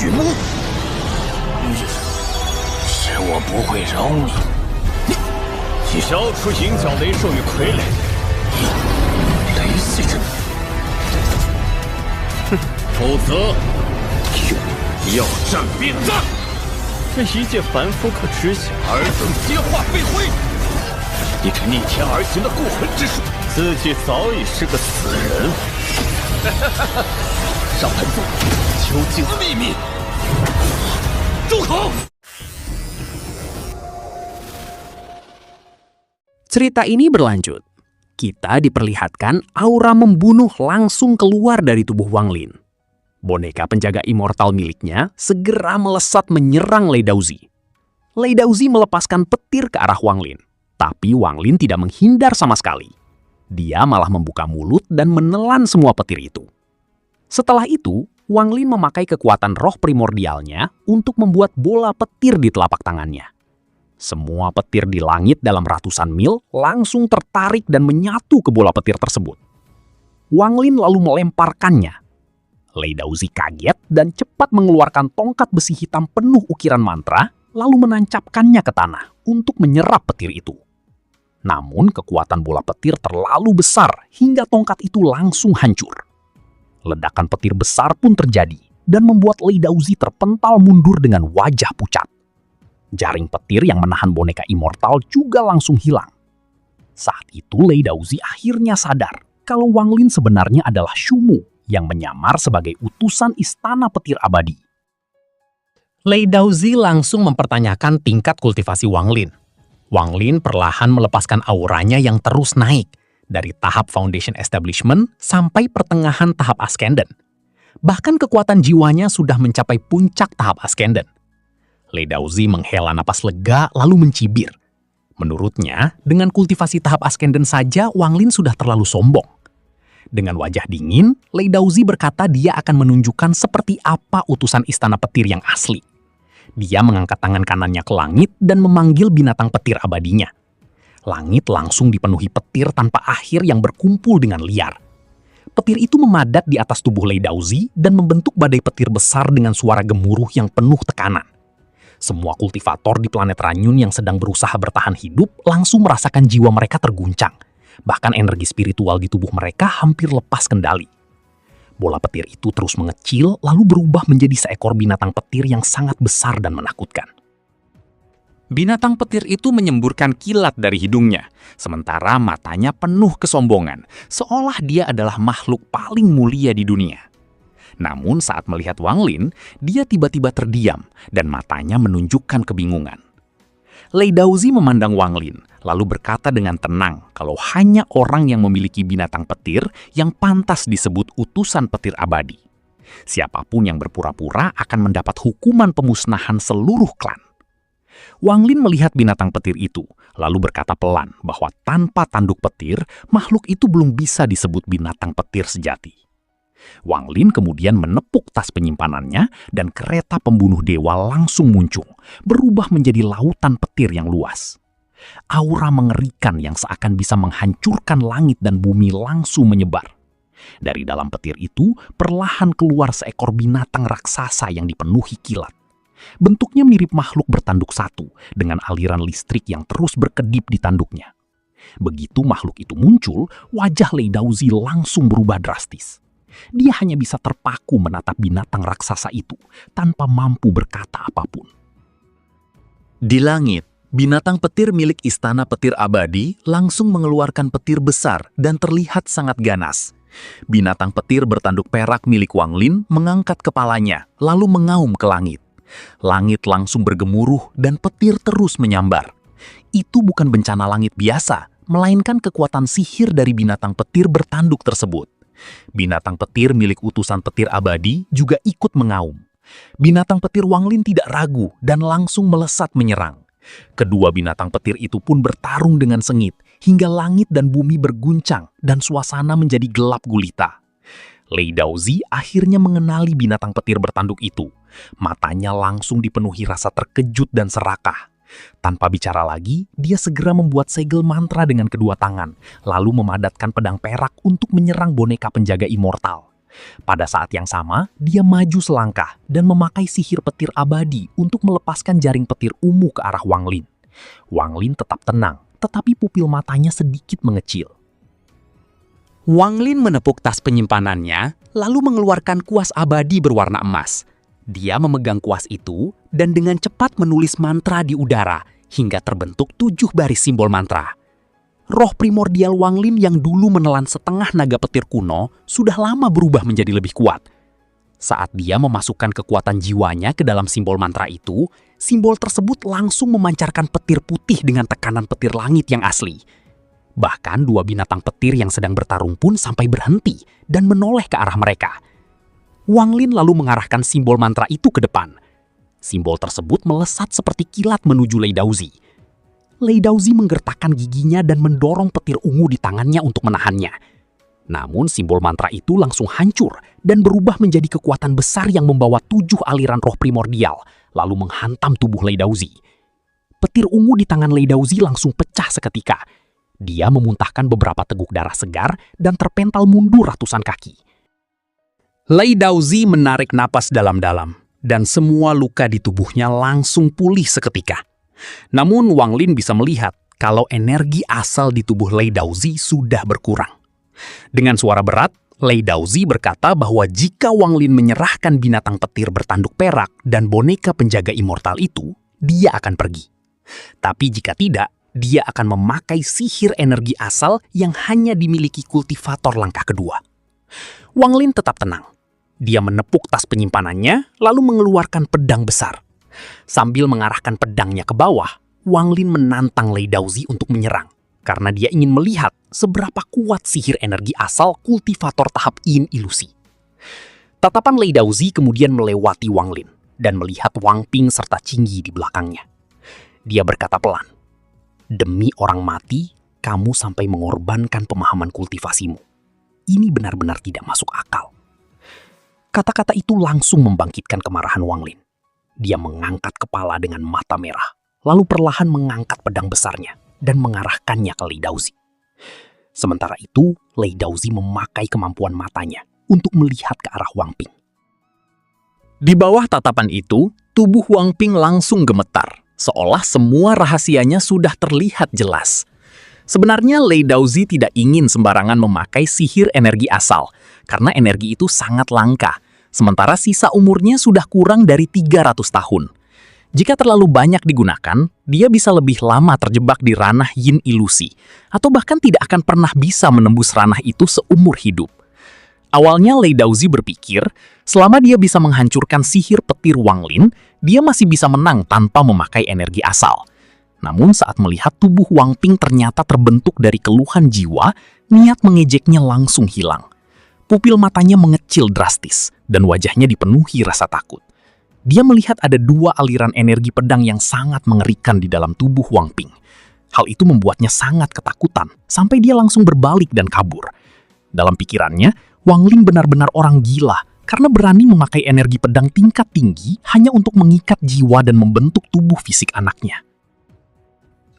许梦，是我不会饶你。你交出银角雷兽与傀儡。雷系之谜，否则要战便战。这一介凡夫可知晓？尔等皆化飞灰！你这逆天而行的固魂之术，自己早已是个死人。上盘座，究竟的秘密。住口！ Cerita ini berlanjut. Kita diperlihatkan aura membunuh langsung keluar dari tubuh Wang Lin. Boneka penjaga immortal miliknya segera melesat menyerang Lei Daozi. Lei Daozi melepaskan petir ke arah Wang Lin, tapi Wang Lin tidak menghindar sama sekali. Dia malah membuka mulut dan menelan semua petir itu. Setelah itu, Wang Lin memakai kekuatan roh primordialnya untuk membuat bola petir di telapak tangannya. Semua petir di langit dalam ratusan mil langsung tertarik dan menyatu ke bola petir tersebut. Wang Lin lalu melemparkannya. Lei Daozi kaget dan cepat mengeluarkan tongkat besi hitam penuh ukiran mantra, lalu menancapkannya ke tanah untuk menyerap petir itu. Namun kekuatan bola petir terlalu besar hingga tongkat itu langsung hancur. Ledakan petir besar pun terjadi dan membuat Lei Daozi terpental mundur dengan wajah pucat. Jaring petir yang menahan boneka immortal juga langsung hilang. Saat itu Lei Daozi akhirnya sadar kalau Wang Lin sebenarnya adalah Shu Mu yang menyamar sebagai utusan istana petir abadi. Lei Daozi langsung mempertanyakan tingkat kultivasi Wang Lin. Wang Lin perlahan melepaskan auranya yang terus naik dari tahap Foundation Establishment sampai pertengahan tahap Ascendant. Bahkan kekuatan jiwanya sudah mencapai puncak tahap Ascendant. Lei Daozi menghela napas lega lalu mencibir. Menurutnya, dengan kultivasi tahap Ascendant saja Wang Lin sudah terlalu sombong. Dengan wajah dingin, Lei Daozi berkata dia akan menunjukkan seperti apa utusan istana petir yang asli. Dia mengangkat tangan kanannya ke langit dan memanggil binatang petir abadinya. Langit langsung dipenuhi petir tanpa akhir yang berkumpul dengan liar. Petir itu memadat di atas tubuh Lei Daozi dan membentuk badai petir besar dengan suara gemuruh yang penuh tekanan. Semua kultivator di planet Ranyun yang sedang berusaha bertahan hidup langsung merasakan jiwa mereka terguncang. Bahkan energi spiritual di tubuh mereka hampir lepas kendali. Bola petir itu terus mengecil lalu berubah menjadi seekor binatang petir yang sangat besar dan menakutkan. Binatang petir itu menyemburkan kilat dari hidungnya, sementara matanya penuh kesombongan, seolah dia adalah makhluk paling mulia di dunia. Namun saat melihat Wang Lin, dia tiba-tiba terdiam dan matanya menunjukkan kebingungan. Lei Daozi memandang Wang Lin, lalu berkata dengan tenang kalau hanya orang yang memiliki binatang petir yang pantas disebut utusan petir abadi. Siapapun yang berpura-pura akan mendapat hukuman pemusnahan seluruh klan. Wang Lin melihat binatang petir itu, lalu berkata pelan bahwa tanpa tanduk petir, makhluk itu belum bisa disebut binatang petir sejati. Wang Lin kemudian menepuk tas penyimpanannya dan kereta pembunuh dewa langsung muncul, berubah menjadi lautan petir yang luas. Aura mengerikan yang seakan bisa menghancurkan langit dan bumi langsung menyebar. Dari dalam petir itu, perlahan keluar seekor binatang raksasa yang dipenuhi kilat. Bentuknya mirip makhluk bertanduk satu, dengan aliran listrik yang terus berkedip di tanduknya. Begitu makhluk itu muncul, wajah Lei Daozi langsung berubah drastis. Dia hanya bisa terpaku menatap binatang raksasa itu, tanpa mampu berkata apapun. Di langit, binatang petir milik istana petir abadi langsung mengeluarkan petir besar dan terlihat sangat ganas. Binatang petir bertanduk perak milik Wang Lin mengangkat kepalanya, lalu mengaum ke langit. Langit langsung bergemuruh dan petir terus menyambar. Itu bukan bencana langit biasa, melainkan kekuatan sihir dari binatang petir bertanduk tersebut. Binatang petir milik utusan petir abadi juga ikut mengaum. Binatang petir Wang Lin tidak ragu dan langsung melesat menyerang. Kedua binatang petir itu pun bertarung dengan sengit, hingga langit dan bumi berguncang dan suasana menjadi gelap gulita. Lei Daozi akhirnya mengenali binatang petir bertanduk itu. Matanya langsung dipenuhi rasa terkejut dan serakah. Tanpa bicara lagi, dia segera membuat segel mantra dengan kedua tangan, lalu memadatkan pedang perak untuk menyerang boneka penjaga immortal. Pada saat yang sama, dia maju selangkah dan memakai sihir petir abadi untuk melepaskan jaring petir ungu ke arah Wang Lin. Wang Lin tetap tenang, tetapi pupil matanya sedikit mengecil. Wang Lin menepuk tas penyimpanannya, lalu mengeluarkan kuas abadi berwarna emas. Dia memegang kuas itu dan dengan cepat menulis mantra di udara hingga terbentuk 7 baris simbol mantra. Roh primordial Wang Lin yang dulu menelan setengah naga petir kuno sudah lama berubah menjadi lebih kuat. Saat dia memasukkan kekuatan jiwanya ke dalam simbol mantra itu, simbol tersebut langsung memancarkan petir putih dengan tekanan petir langit yang asli. Bahkan 2 binatang petir yang sedang bertarung pun sampai berhenti dan menoleh ke arah mereka. Wang Lin lalu mengarahkan simbol mantra itu ke depan. Simbol tersebut melesat seperti kilat menuju Lei Daozi. Lei Daozi menggertakkan giginya dan mendorong petir ungu di tangannya untuk menahannya. Namun simbol mantra itu langsung hancur dan berubah menjadi kekuatan besar yang membawa 7 aliran roh primordial, lalu menghantam tubuh Lei Daozi. Petir ungu di tangan Lei Daozi langsung pecah seketika. Dia memuntahkan beberapa teguk darah segar dan terpental mundur ratusan kaki. Lei Daozi menarik napas dalam-dalam, dan semua luka di tubuhnya langsung pulih seketika. Namun Wang Lin bisa melihat kalau energi asal di tubuh Lei Daozi sudah berkurang. Dengan suara berat, Lei Daozi berkata bahwa jika Wang Lin menyerahkan binatang petir bertanduk perak dan boneka penjaga immortal itu, dia akan pergi. Tapi jika tidak, dia akan memakai sihir energi asal yang hanya dimiliki kultivator langkah kedua. Wang Lin tetap tenang. Dia menepuk tas penyimpanannya, lalu mengeluarkan pedang besar. Sambil mengarahkan pedangnya ke bawah, Wang Lin menantang Lei Daozi untuk menyerang, karena dia ingin melihat seberapa kuat sihir energi asal kultivator tahap Yin ilusi. Tatapan Lei Daozi kemudian melewati Wang Lin dan melihat Wang Ping serta Qingyi di belakangnya. Dia berkata pelan, "Demi orang mati, kamu sampai mengorbankan pemahaman kultivasimu. Ini benar-benar tidak masuk akal." Kata-kata itu langsung membangkitkan kemarahan Wang Lin. Dia mengangkat kepala dengan mata merah, lalu perlahan mengangkat pedang besarnya dan mengarahkannya ke Lei Daozi. Sementara itu, Lei Daozi memakai kemampuan matanya untuk melihat ke arah Wang Ping. Di bawah tatapan itu, tubuh Wang Ping langsung gemetar, seolah semua rahasianya sudah terlihat jelas. Sebenarnya Lei Daozi tidak ingin sembarangan memakai sihir energi asal, karena energi itu sangat langka. Sementara sisa umurnya sudah kurang dari 300 tahun. Jika terlalu banyak digunakan, dia bisa lebih lama terjebak di ranah Yin ilusi, atau bahkan tidak akan pernah bisa menembus ranah itu seumur hidup. Awalnya Lei Daozi berpikir, selama dia bisa menghancurkan sihir petir Wang Lin, dia masih bisa menang tanpa memakai energi asal. Namun saat melihat tubuh Wang Ping ternyata terbentuk dari keluhan jiwa, niat mengejeknya langsung hilang. Pupil matanya mengecil drastis, dan wajahnya dipenuhi rasa takut. Dia melihat ada 2 aliran energi pedang yang sangat mengerikan di dalam tubuh Wang Ping. Hal itu membuatnya sangat ketakutan, sampai dia langsung berbalik dan kabur. Dalam pikirannya, Wang Lin benar-benar orang gila, karena berani memakai energi pedang tingkat tinggi hanya untuk mengikat jiwa dan membentuk tubuh fisik anaknya.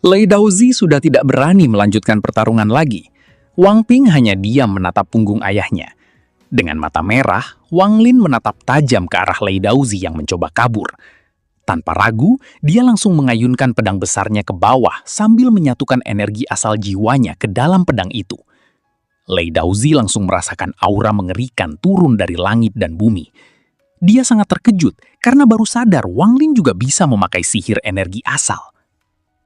Lei Daozi sudah tidak berani melanjutkan pertarungan lagi. Wang Ping hanya diam menatap punggung ayahnya. Dengan mata merah, Wang Lin menatap tajam ke arah Lei Daozi yang mencoba kabur. Tanpa ragu, dia langsung mengayunkan pedang besarnya ke bawah sambil menyatukan energi asal jiwanya ke dalam pedang itu. Lei Daozi langsung merasakan aura mengerikan turun dari langit dan bumi. Dia sangat terkejut karena baru sadar Wang Lin juga bisa memakai sihir energi asal.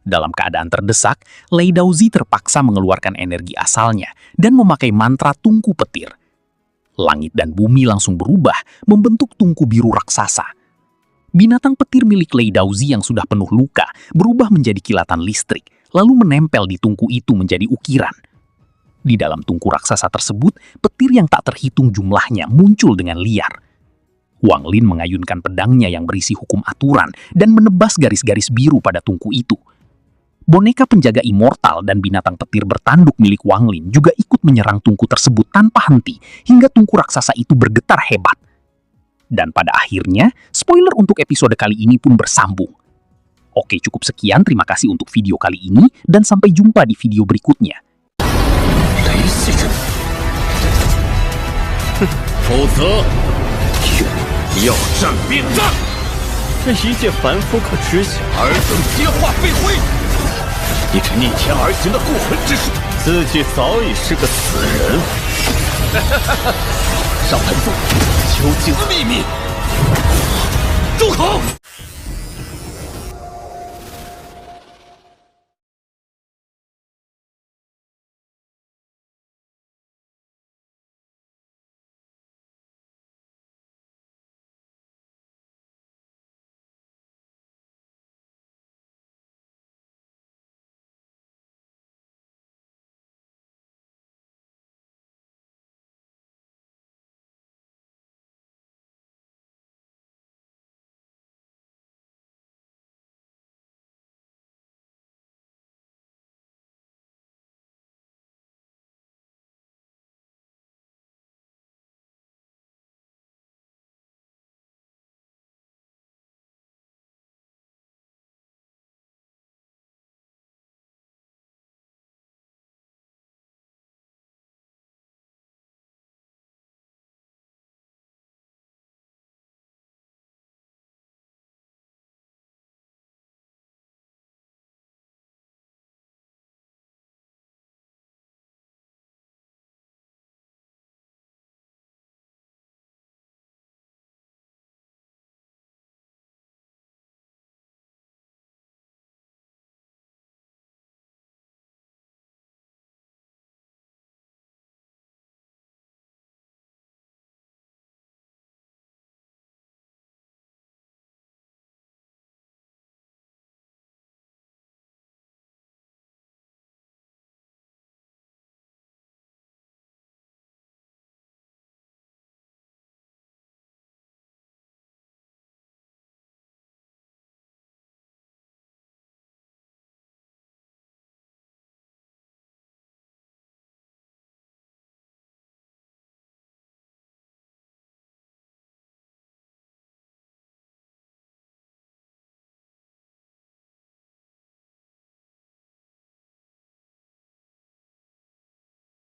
Dalam keadaan terdesak, Lei Daozi terpaksa mengeluarkan energi asalnya dan memakai mantra tungku petir. Langit dan bumi langsung berubah, membentuk tungku biru raksasa. Binatang petir milik Lei Daozi yang sudah penuh luka berubah menjadi kilatan listrik, lalu menempel di tungku itu menjadi ukiran. Di dalam tungku raksasa tersebut, petir yang tak terhitung jumlahnya muncul dengan liar. Wang Lin mengayunkan pedangnya yang berisi hukum aturan dan menebas garis-garis biru pada tungku itu. Boneka penjaga immortal dan binatang petir bertanduk milik Wang Lin juga ikut menyerang tungku tersebut tanpa henti hingga tungku raksasa itu bergetar hebat. Dan pada akhirnya, spoiler untuk episode kali ini pun bersambung. Oke, cukup sekian. Terima kasih untuk video kali ini dan sampai jumpa di video berikutnya. 否则，要战便战。这一介凡夫可知晓？尔等皆化废灰！你这逆天而行的过魂之术，自己早已是个死人。上盘座究竟的秘密，住口！